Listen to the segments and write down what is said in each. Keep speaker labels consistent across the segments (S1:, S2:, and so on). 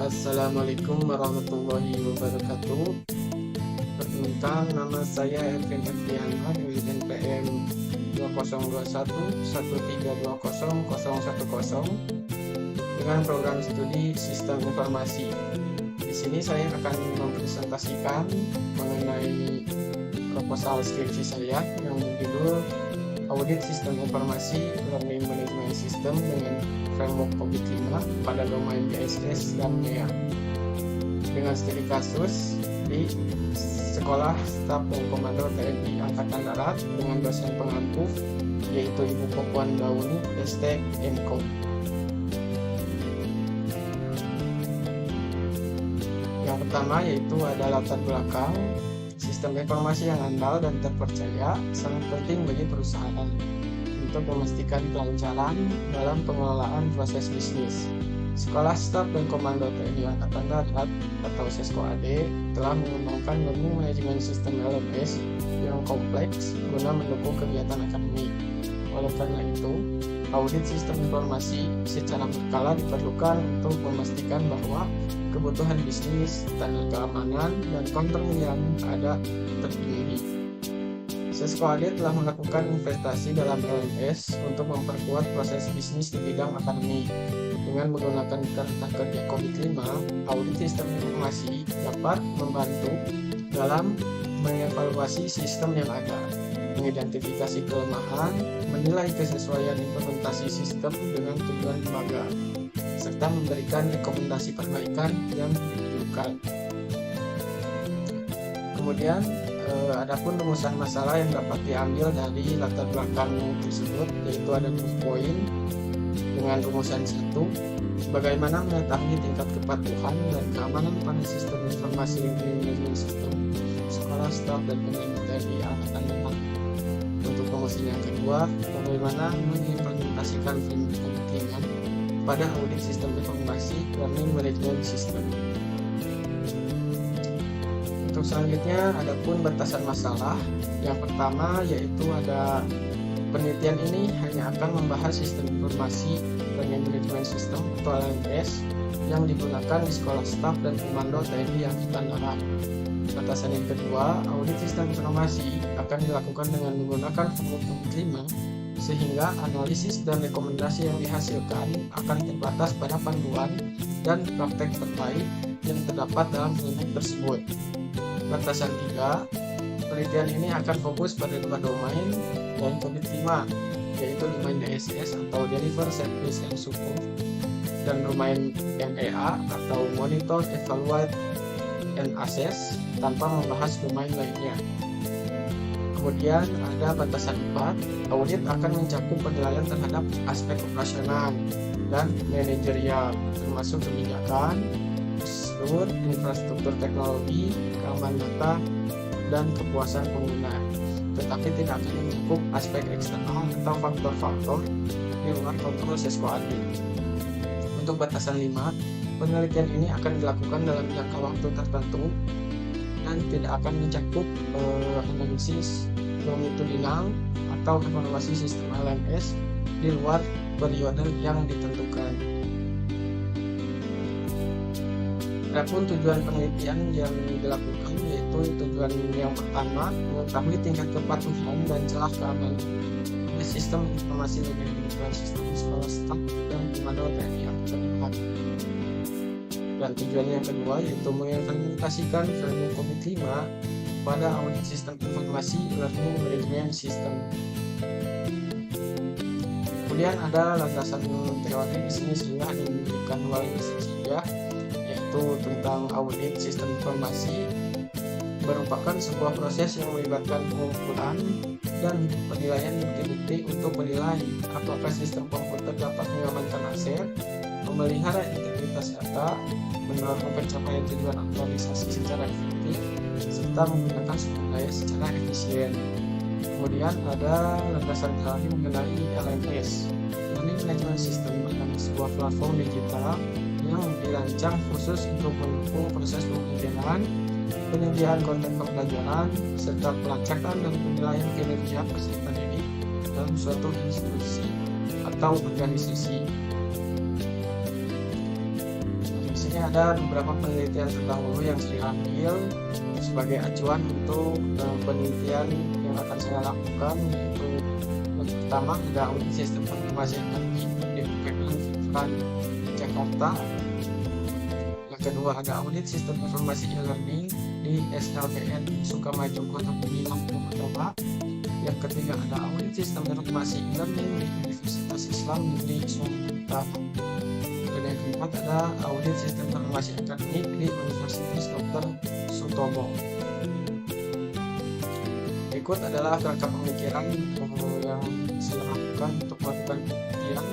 S1: Assalamualaikum warahmatullahi wabarakatuh. Perkenalkan, nama saya Ervin Efriana dari NPM 202113200010 dengan program studi Sistem Informasi. Di sini saya akan mempresentasikan mengenai proposal skripsi saya yang berjudul Audit Sistem Informasi Learning Management System dengan framework COVID-5 pada domain BSS dan MEA dengan studi kasus di Sekolah Staf dan Komando TNI Angkatan Darat dengan dosen pengampu yaitu Ibu Pupuan Dauni ST MKOM. Yang pertama yaitu ada latar belakang. Sistem informasi yang andal dan terpercaya sangat penting bagi perusahaan untuk memastikan kelancaran dalam pengelolaan proses bisnis. Sekolah Staf dan Komando TNI Angkatan Darat atau SESCO-AD telah mengembangkan Learning Management System LMS yang kompleks guna mendukung kegiatan akademik. Oleh karena itu, audit sistem informasi secara berkala diperlukan untuk memastikan bahwa kebutuhan bisnis, standar keamanan, dan kontrol ada terpenuhi. SESCO-AD telah melakukan investasi dalam LMS untuk memperkuat proses bisnis di bidang akademik. Dengan menggunakan kerangka kerja COVID-5, audit sistem informasi dapat membantu dalam mengevaluasi sistem yang ada, mengidentifikasi kelemahan, menilai kesesuaian implementasi sistem dengan tujuan lembaga, serta memberikan rekomendasi perbaikan yang diperlukan. Kemudian, adapun rumusan masalah yang dapat diambil dari latar belakang tersebut, yaitu ada 2 poin dengan rumusan 1, bagaimana mengetahui tingkat kepatuhan dan keamanan pada sistem informasi manajemen sistem Sekolah Staf dan Komando TNI Angkatan Darat. Untuk rumusan yang kedua, bagaimana mengimplementasikan framework COVID-5 pada audit sistem informasi Learning Management System. Untuk selanjutnya, adapun batasan masalah. Yang pertama yaitu ada penelitian ini hanya akan membahas sistem informasi Learning Management System atau LMS yang digunakan di Sekolah Staf dan Komando TNI Angkatan Darat. Batasan yang kedua, audit sistem informasi akan dilakukan dengan menggunakan framework COVID-5 sehingga analisis dan rekomendasi yang dihasilkan akan terbatas pada panduan dan praktek terbaik yang terdapat dalam framework tersebut. Batasan 3, penelitian ini akan fokus pada 2 domain dan COVID-5, yaitu domain DSS atau Deliver Service and Support dan domain MEA atau Monitor, Evaluate, and Assess tanpa membahas domain lainnya. Kemudian ada batasan 4, audit akan mencakup penilaian terhadap aspek operasional dan manajerial termasuk kebijakan, seluruh infrastruktur teknologi, keamanan data, dan kepuasan pengguna, tetapi tidak akan mencakup aspek eksternal atau faktor-faktor di luar kontrol SESCO-AD. Untuk batasan 5, penelitian ini akan dilakukan dalam jangka waktu tertentu dan tidak akan mencakup analisis longitudinal atau evaluasi sistem LMS di luar periode yang ditentukan. Adapun tujuan penelitian yang dilakukan yaitu tujuan yang pertama, mengetahui tingkat kepatuhan dan celah keamanan sistem informasi manajemen sistem Sekolah Staf dan Komando TNI Angkatan Darat. Dan tujuan yang kedua yaitu mengimplementasikan framework COVID-5 pada audit sistem informasi Learning Management System. Kemudian ada landasan teori bisnis yang diberikan melalui saja, yaitu tentang audit sistem informasi merupakan sebuah proses yang melibatkan pengumpulan dan penilaian bukti-bukti untuk menilai apakah sistem komputer dapat mengamankan aset, memelihara integritas data, mendorong pencapaian tujuan aktualisasi secara efektif, serta menggunakan sumber daya secara efisien. Kemudian ada landasan teori mengenai LMS, Learning Management System, adalah sebuah platform digital yang dirancang khusus untuk mendukung proses pembelajaran, penyediaan konten pembelajaran, serta pelacakan dan penilaian kinerja peserta didik dalam suatu institusi atau organisasi. sini ada beberapa penelitian terdahulu yang saya ambil sebagai acuan untuk penelitian yang akan saya lakukan, yaitu yang pertama ada audit sistem informasi akademik di UPN Jakarta. Yang kedua ada audit sistem informasi e-learning di SLPN Sukamaju Kota Bumi Lampung Utara. Yang ketiga ada audit sistem informasi e-learning di Universitas Islam Negeri Sumatera Utara. Dan yang keempat ada audit sistem informasi akademik di Universitas Dr. Sutomo. Berikut adalah kerangka pemikiran yang saya lakukan untuk melakukan penelitian.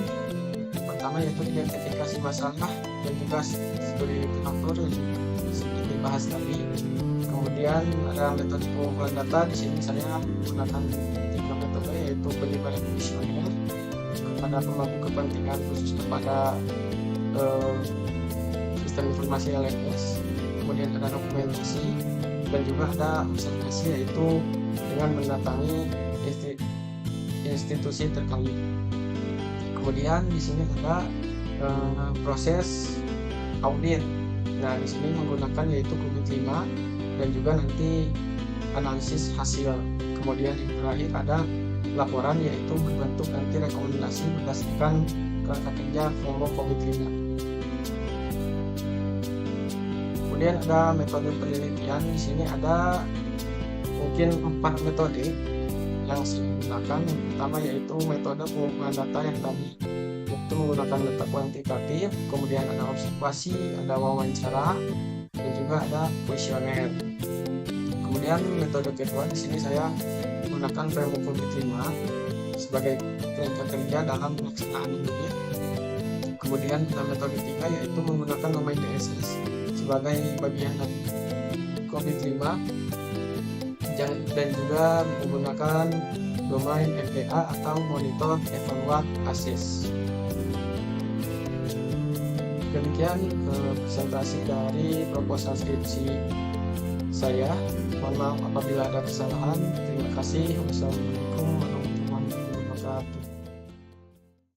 S1: Pertama yaitu identifikasi masalah dan juga studi literatur yang seperti dibahas tadi. Kemudian ada metode pengumpulan data. Di sini saya menggunakan 3 metode, yaitu penyebaran kuesioner kepada pemangku kepentingan khusus kepada sistem informasi LMS. Kemudian ada dokumentasi dan juga ada observasi, yaitu dengan mendatangi institusi terkait. Kemudian di sini ada proses audit. Nah, di sini menggunakan yaitu Kubit 5 dan juga nanti analisis hasil. Kemudian yang terakhir ada laporan, yaitu berbentuk nanti rekomendasi berdasarkan kerangka kerja framework Kubit 5. Kemudian ada metode penelitian. Di sini ada mungkin 4 metode yang saya gunakan. Yang pertama yaitu metode pengumpulan data yang tadi, yaitu menggunakan data kuantitatif. Kemudian ada observasi, ada wawancara, dan juga ada kuesioner. Kemudian metode kedua di sini saya menggunakan framework Kubit 5 sebagai kerangka kerja dalam pelaksanaan audit. Kemudian ada metode 3 yaitu menggunakan domain DSS sebagai bagian dari Kubit 5 dan juga menggunakan domain MPA atau monitor evaluat assess. Demikian presentasi dari proposal skripsi saya. Mohon maaf apabila ada kesalahan. Terima kasih. Wassalamualaikum warahmatullahi wabarakatuh.